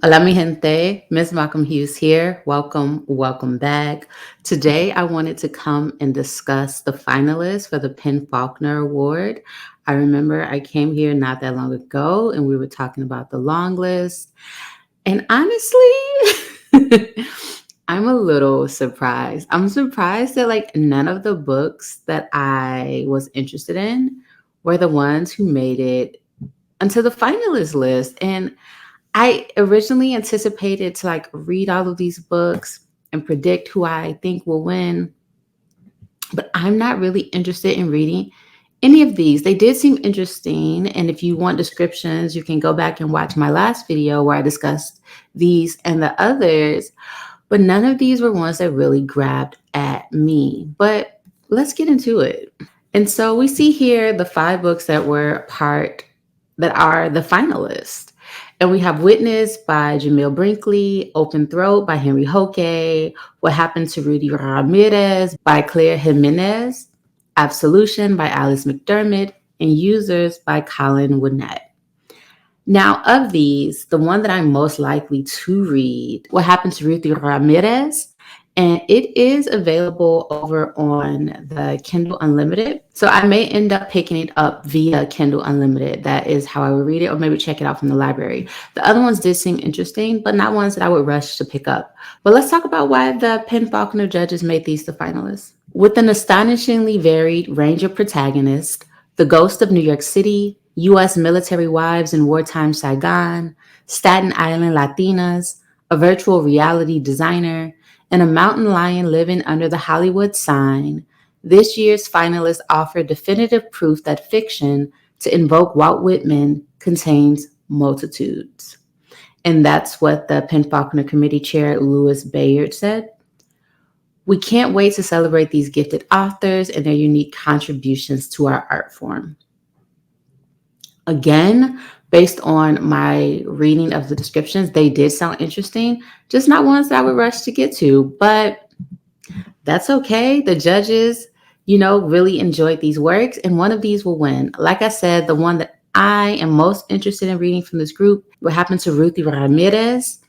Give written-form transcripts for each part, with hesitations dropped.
Hola, mi gente. MsMalcolmHughes here. Welcome back. Today, I wanted to come and discuss the finalists for the Faulkner Award. I remember I came here not that long ago and we were talking about the long list. And honestly, I'm a little surprised. I'm surprised that none of the books that I was interested in were the ones who made it onto the finalist list. And I originally anticipated to read all of these books and predict who I think will win, but I'm not really interested in reading any of these. They did seem interesting, and if you want descriptions, you can go back and watch my last video where I discussed these and the others, but none of these were ones that really grabbed at me. But let's get into it. And so we see here the 5 books that are the finalists. And we have Witness by Jamil Brinkley, Open Throat by Henry Hoke, What Happened to Rudy Ramirez by Claire Jimenez, Absolution by Alice McDermott, and Users by Colin Winnett. Now, of these, the one that I'm most likely to read, What Happened to Rudy Ramirez, and it is available over on the Kindle Unlimited. So I may end up picking it up via Kindle Unlimited. That is how I would read it, or maybe check it out from the library. The other ones did seem interesting, but not ones that I would rush to pick up. But let's talk about why the Faulkner judges made these the finalists. With an astonishingly varied range of protagonists, The Ghost of New York City, U.S. Military Wives in Wartime Saigon, Staten Island Latinas, A Virtual Reality Designer, and A Mountain Lion Living Under the Hollywood Sign, this year's finalists offer definitive proof that fiction, to invoke Walt Whitman, contains multitudes. And that's what the Faulkner Committee Chair Louis Bayard said. We can't wait to celebrate these gifted authors and their unique contributions to our art form. Again, based on my reading of the descriptions, they did sound interesting, just not ones that I would rush to get to, but that's okay. The judges, really enjoyed these works, and one of these will win. Like I said, the one that I am most interested in reading from this group, What Happened to Ruthie Ramirez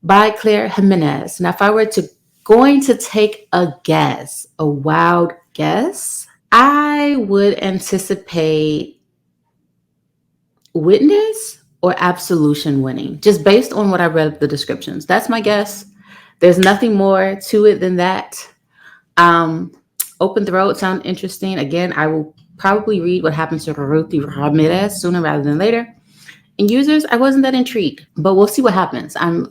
by Claire Jimenez. Now, if I were going to take a guess, a wild guess, I would anticipate Witness or Absolution winning, just based on what I read of the descriptions. That's my guess. There's nothing more to it than that. Open Throat sound interesting. Again, I will probably read What Happens to Ruthie Ramirez sooner rather than later. And Users, I wasn't that intrigued, but we'll see what happens. I'm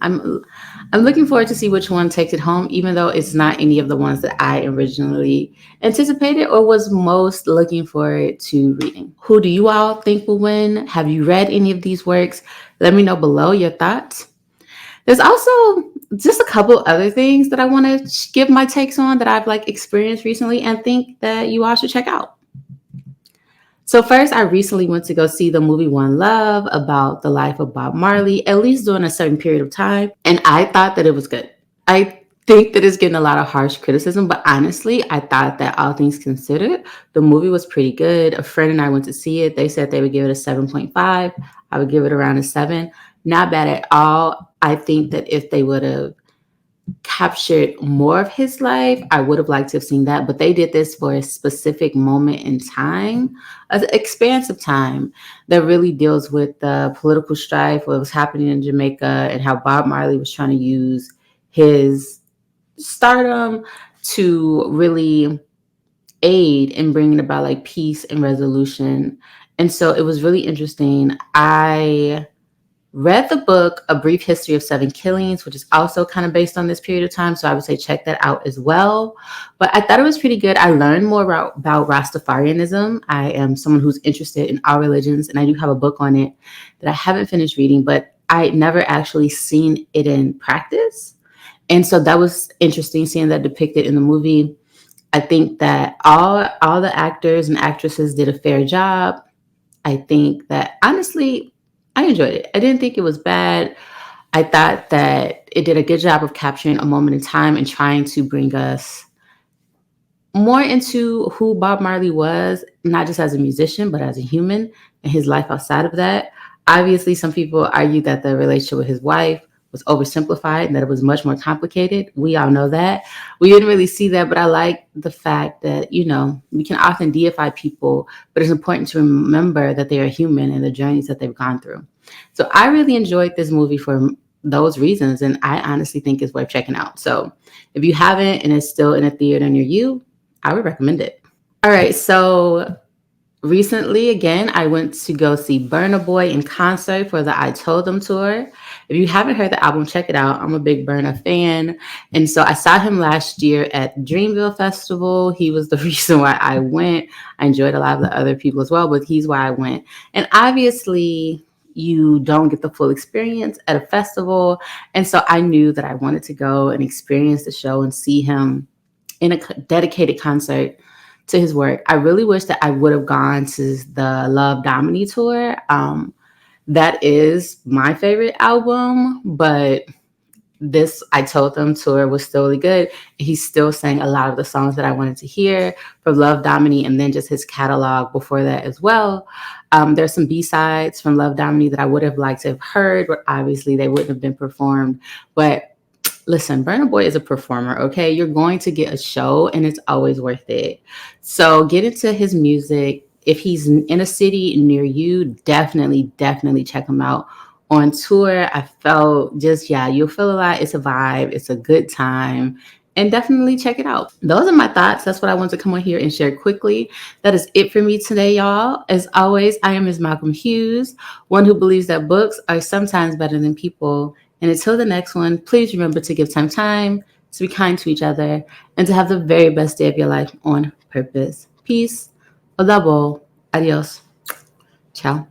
looking forward to see which one takes it home, even though it's not any of the ones that I originally anticipated or was most looking forward to reading. Who do you all think will win? Have you read any of these works? Let me know below your thoughts. There's also just a couple other things that I want to give my takes on that I've experienced recently and think that you all should check out. So first, I recently went to go see the movie One Love about the life of Bob Marley, at least during a certain period of time. And I thought that it was good. I think that it's getting a lot of harsh criticism, but honestly, I thought that all things considered, the movie was pretty good. A friend and I went to see it. They said they would give it a 7.5. I would give it around a 7. Not bad at all. I think that if they would have captured more of his life, I would have liked to have seen that, but they did this for a specific moment in time, an expansive time that really deals with the political strife, what was happening in Jamaica, and how Bob Marley was trying to use his stardom to really aid in bringing about peace and resolution. And so it was really interesting. I read the book, A Brief History of 7 Killings, which is also kind of based on this period of time. So I would say check that out as well. But I thought it was pretty good. I learned more about Rastafarianism. I am someone who's interested in all religions, and I do have a book on it that I haven't finished reading, but I never actually seen it in practice. And so that was interesting seeing that depicted in the movie. I think that all the actors and actresses did a fair job. I think that honestly, I enjoyed it. I didn't think it was bad. I thought that it did a good job of capturing a moment in time and trying to bring us more into who Bob Marley was, not just as a musician, but as a human and his life outside of that. Obviously, some people argue that the relationship with his wife was oversimplified and that it was much more complicated. We all know that. We didn't really see that, but I like the fact that, we can often deify people, but it's important to remember that they are human and the journeys that they've gone through. So I really enjoyed this movie for those reasons, and I honestly think it's worth checking out. So if you haven't and it's still in a theater near you, I would recommend it. All right, so recently, again, I went to go see Burna Boy in concert for the I Told Them tour. If you haven't heard the album, check it out. I'm a big Burna fan. And so I saw him last year at Dreamville Festival. He was the reason why I went. I enjoyed a lot of the other people as well, but he's why I went. And obviously, you don't get the full experience at a festival. And so I knew that I wanted to go and experience the show and see him in a dedicated concert to his work. I really wish that I would have gone to the Love Domini tour. That is my favorite album, but this I Told Them tour was still really good. He still sang a lot of the songs that I wanted to hear from Love Domini and then just his catalog before that as well. There's some B-sides from Love Domini that I would have liked to have heard, but obviously they wouldn't have been performed. But listen, Burna Boy is a performer, okay? You're going to get a show and it's always worth it. So get into his music. If he's in a city near you, definitely check him out. On tour, I felt you'll feel a lot. It's a vibe. It's a good time. And definitely check it out. Those are my thoughts. That's what I want to come on here and share quickly. That is it for me today, y'all. As always, I am MsMalcolmHughes, one who believes that books are sometimes better than people. And until the next one, please remember to give time, to be kind to each other, and to have the very best day of your life on purpose. Peace. Odabo. Adios. Ciao.